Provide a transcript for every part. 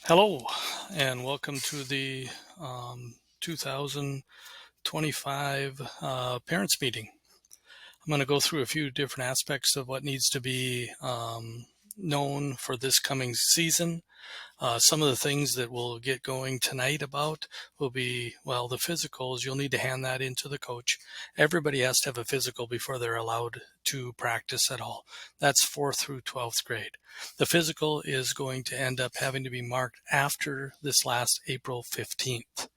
Hello, and welcome to the 2025 parents meeting. I'm going to go through a few different aspects of what needs to be known for this coming season. Some of the things that we'll get going tonight about will be, well, the physicals. You'll need to hand that in to the coach. Everybody has to have a physical before they're allowed to practice at all. That's 4th through 12th grade. The physical is going to end up having to be marked after this last April 15th.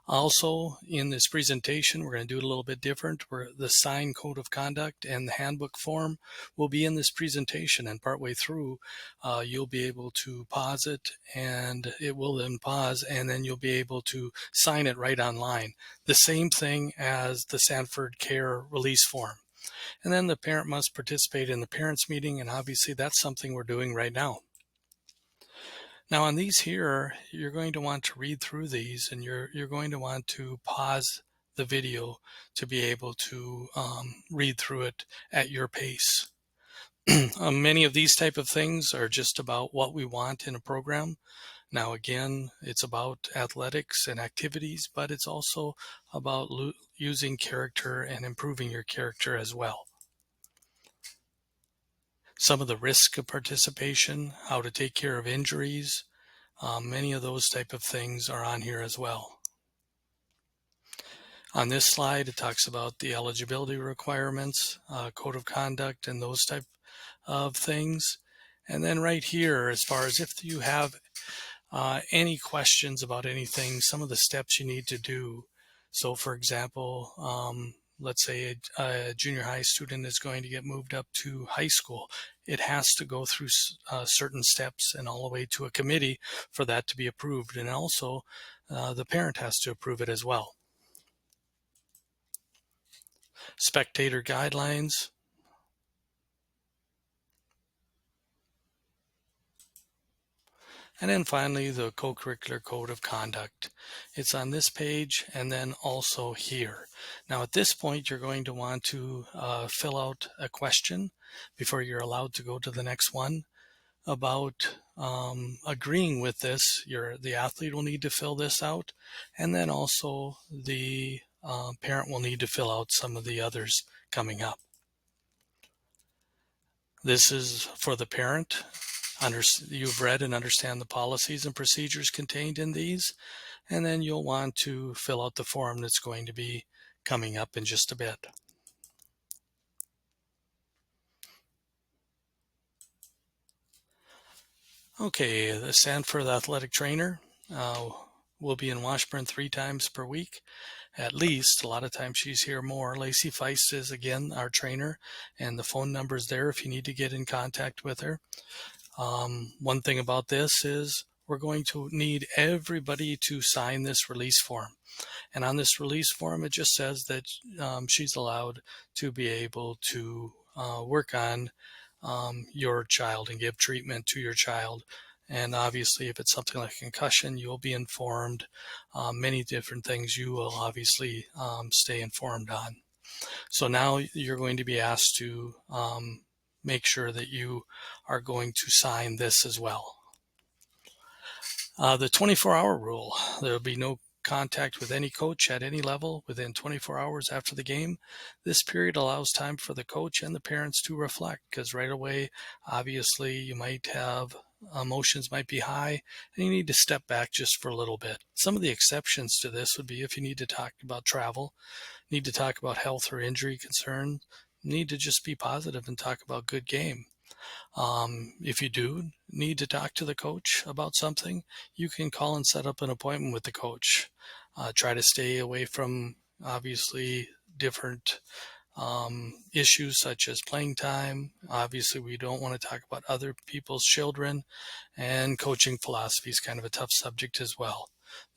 Also, in this presentation, we're going to do it a little bit different. The signed code of conduct and the handbook form will be in this presentation, and partway through, you'll be able to pause it, and it will then pause, and then you'll be able to sign it right online. The same thing as the Sanford Care release form. And then the parent must participate in the parents meeting, and obviously that's something we're doing right now. Now on these here, you're going to want to read through these, and you're going to want to pause the video to be able to read through it at your pace. Many of these type of things are just about what we want in a program. Now again, it's about athletics and activities, but it's also about using character and improving your character as well. Some of the risk of participation, how to take care of injuries, many of those type of things are on here as well. On this slide, it talks about the eligibility requirements, code of conduct, and those type of things. And then right here, as far as if you have any questions about anything, some of the steps you need to do. So for example, let's say a junior high student is going to get moved up to high school. It has to go through certain steps and all the way to a committee for that to be approved. And also the parent has to approve it as well. Spectator guidelines. And then finally, the co-curricular code of conduct. It's on this page and then also here. Now at this point, you're going to want to fill out a question before you're allowed to go to the next one about agreeing with this. The athlete will need to fill this out, and then also the parent will need to fill out some of the others coming up. This is for the parent. You've read and understand the policies and procedures contained in these, and then you'll want to fill out the form that's going to be coming up in just a bit. Okay, the Sanford athletic trainer will be in Washburn 3 times per week, at least. A lot of times she's here more. Lacey Feist is again our trainer, and the phone number is there if you need to get in contact with her. One thing about this is we're going to need everybody to sign this release form. And on this release form, it just says that she's allowed to be able to work on your child and give treatment to your child. And obviously, if it's something like concussion, you'll be informed. Many different things you will obviously stay informed on. So now you're going to be asked to make sure that you are going to sign this as well. The 24-hour rule. There will be no contact with any coach at any level within 24 hours after the game. This period allows time for the coach and the parents to reflect, because right away, obviously, you might have emotions might be high and you need to step back just for a little bit. Some of the exceptions to this would be if you need to talk about travel, need to talk about health or injury concerns, need to just be positive and talk about good game. If you do need to talk to the coach about something, you can call and set up an appointment with the coach. Try to stay away from obviously different issues such as playing time. Obviously, we don't want to talk about other people's children, and coaching philosophy is kind of a tough subject as well.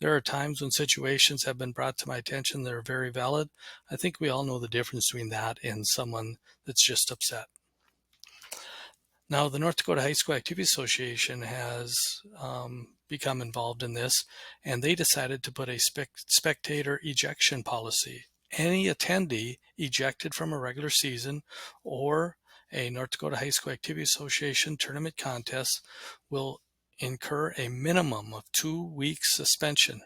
There are times when situations have been brought to my attention that are very valid. I think we all know the difference between that and someone that's just upset. Now, the North Dakota High School Activity Association has become involved in this, and they decided to put a spectator ejection policy. Any attendee ejected from a regular season or a North Dakota High School Activity Association tournament contest will incur a minimum of 2 weeks suspension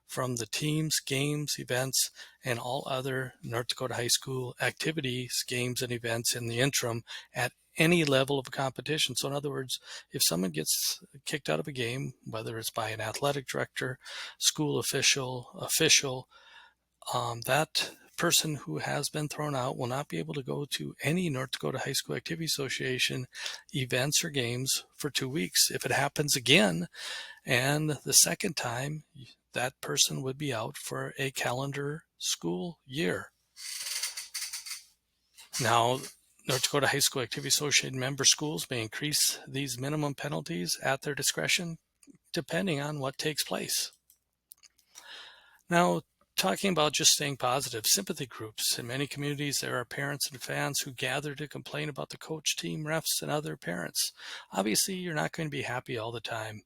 from the teams, games, events, and all other North Dakota High School activities, games, and events in the interim at any level of competition. So in other words, if someone gets kicked out of a game, whether it's by an athletic director, school official, that person who has been thrown out will not be able to go to any North Dakota High School Activity Association events or games for 2 weeks. If it happens again, and the second time, that person would be out for a calendar school year. Now, North Dakota High School Activity Association member schools may increase these minimum penalties at their discretion, depending on what takes place. Now, talking about just staying positive, sympathy groups. In many communities, there are parents and fans who gather to complain about the coach, team, refs, and other parents. Obviously, you're not going to be happy all the time,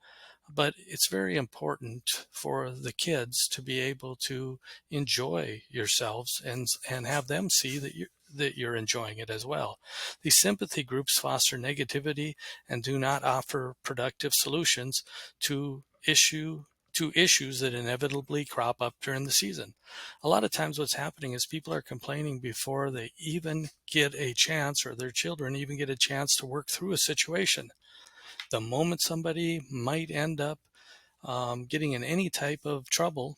but it's very important for the kids to be able to enjoy yourselves and have them see that you're enjoying it as well. These sympathy groups foster negativity and do not offer productive solutions to issues that inevitably crop up during the season. A lot of times what's happening is people are complaining before they even get a chance, or their children even get a chance to work through a situation. The moment somebody might end up getting in any type of trouble,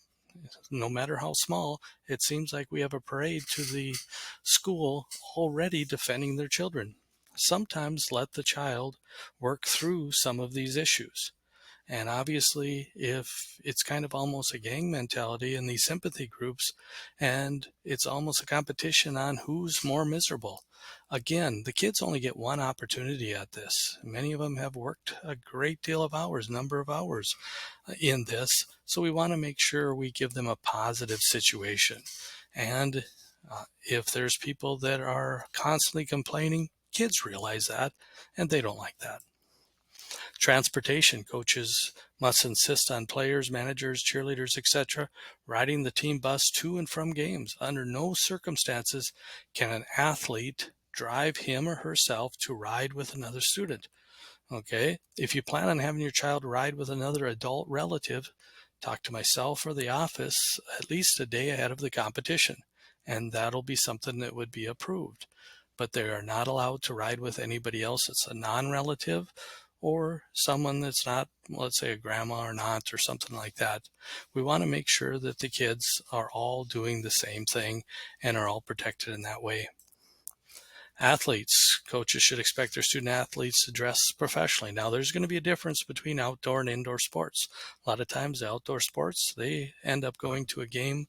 no matter how small, it seems like we have a parade to the school already defending their children. Sometimes let the child work through some of these issues. And obviously, if it's kind of almost a gang mentality in these sympathy groups, and it's almost a competition on who's more miserable. Again, the kids only get one opportunity at this. Many of them have worked a great deal of hours, number of hours in this. So we want to make sure we give them a positive situation. And if there's people that are constantly complaining, kids realize that, and they don't like that. Transportation coaches must insist on players, managers, cheerleaders, etc., riding the team bus to and from games. Under no circumstances can an athlete drive him or herself to ride with another student. Okay, if you plan on having your child ride with another adult relative, talk to myself or the office at least a day ahead of the competition, and that'll be something that would be approved. But they are not allowed to ride with anybody else that's a non-relative or someone that's not, let's say, a grandma or an aunt or something like that. We want to make sure that the kids are all doing the same thing and are all protected in that way. Athletes, coaches should expect their student athletes to dress professionally. Now, there's going to be a difference between outdoor and indoor sports. A lot of times, the outdoor sports, they end up going to a game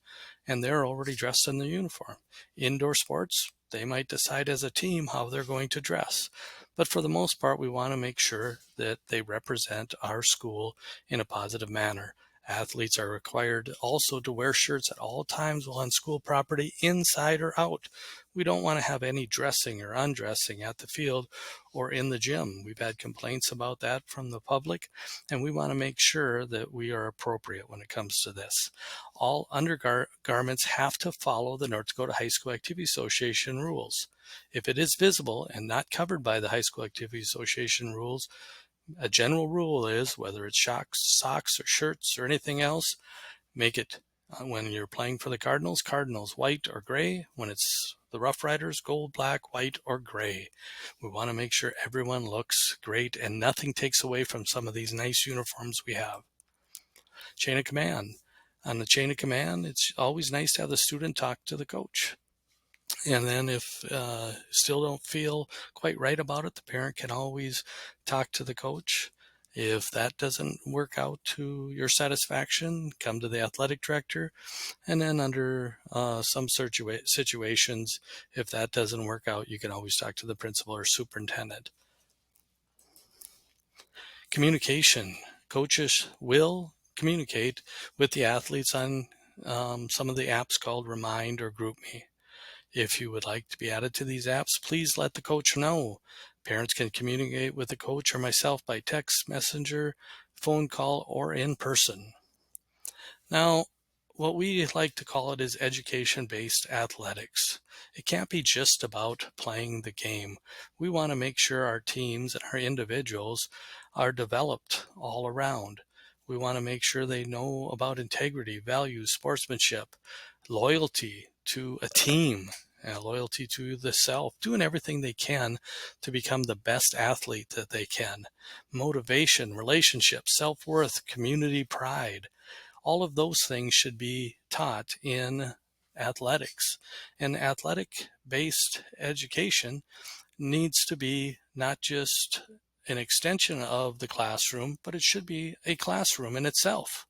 and they're already dressed in their uniform. Indoor sports, they might decide as a team how they're going to dress. But for the most part, we want to make sure that they represent our school in a positive manner. Athletes are required also to wear shirts at all times while on school property, inside or out. We don't want to have any dressing or undressing at the field or in the gym. We've had complaints about that from the public, and we want to make sure that we are appropriate when it comes to this. All undergarments have to follow the North Dakota High School Activity Association rules. If it is visible and not covered by the High School Activity Association rules, a general rule is, whether it's socks or shirts or anything else, make it, when you're playing for the Cardinals, white or gray. When it's the Rough Riders, gold, black, white, or gray. We want to make sure everyone looks great and nothing takes away from some of these nice uniforms we have. Chain of command. On the chain of command, it's always nice to have the student talk to the coach. And then if still don't feel quite right about it, the parent can always talk to the coach. If that doesn't work out to your satisfaction, come to the athletic director. And then under some situations, if that doesn't work out, you can always talk to the principal or superintendent. Communication. Coaches will communicate with the athletes on some of the apps called Remind or GroupMe. If you would like to be added to these apps, please let the coach know. Parents can communicate with the coach or myself by text, messenger, phone call, or in person. Now, what we like to call it is education-based athletics. It can't be just about playing the game. We want to make sure our teams and our individuals are developed all around. We want to make sure they know about integrity, values, sportsmanship, loyalty to a team, loyalty to the self, doing everything they can to become the best athlete that they can. Motivation, relationships, self-worth, community pride, all of those things should be taught in athletics. And athletic-based education needs to be not just an extension of the classroom, but it should be a classroom in itself.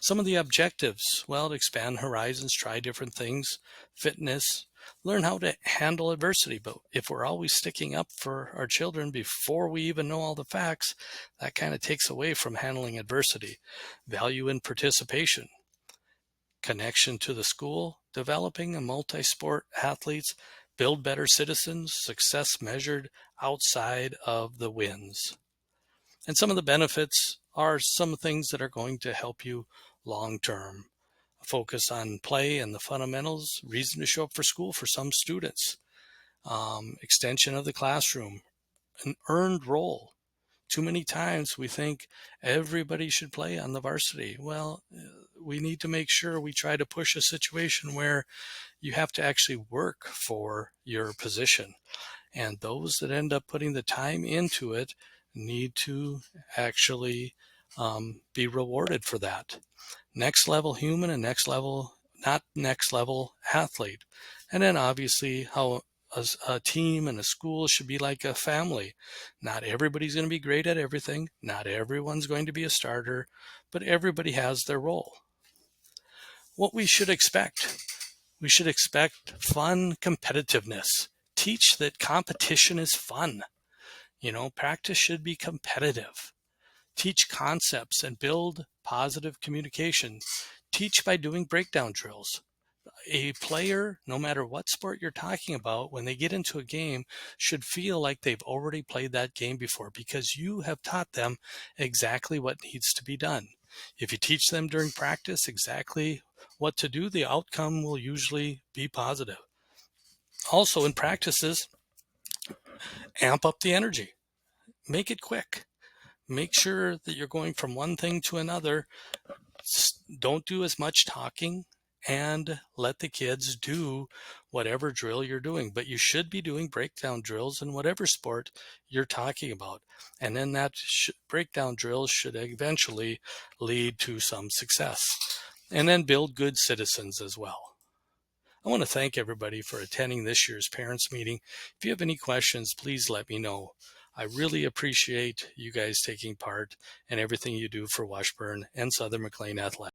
Some of the objectives, well, to expand horizons, try different things, fitness, learn how to handle adversity. But if we're always sticking up for our children before we even know all the facts, that kind of takes away from handling adversity. Value in participation, connection to the school, developing a multi-sport athletes, build better citizens, success measured outside of the wins. And some of the benefits are some things that are going to help you long term. Focus on play and the fundamentals, reason to show up for school for some students, extension of the classroom, an earned role. Too many times we think everybody should play on the varsity. Well, we need to make sure we try to push a situation where you have to actually work for your position. And those that end up putting the time into it need to actually be rewarded for that. Next level human and next level, not next level athlete. And then obviously how a team and a school should be like a family. Not everybody's going to be great at everything. Not everyone's going to be a starter, but everybody has their role. What we should expect. We should expect fun competitiveness. Teach that competition is fun. Practice should be competitive. Teach concepts and build positive communication. Teach by doing breakdown drills. A player, no matter what sport you're talking about, when they get into a game, should feel like they've already played that game before because you have taught them exactly what needs to be done. If you teach them during practice exactly what to do, the outcome will usually be positive. Also, in practices, amp up the energy. Make it quick. Make sure that you're going from one thing to another. Don't do as much talking and let the kids do whatever drill you're doing. But you should be doing breakdown drills in whatever sport you're talking about. And then that breakdown drills should eventually lead to some success. And then build good citizens as well. I want to thank everybody for attending this year's parents meeting. If you have any questions, please let me know. I really appreciate you guys taking part and everything you do for Washburn and Southern McLean Athletics.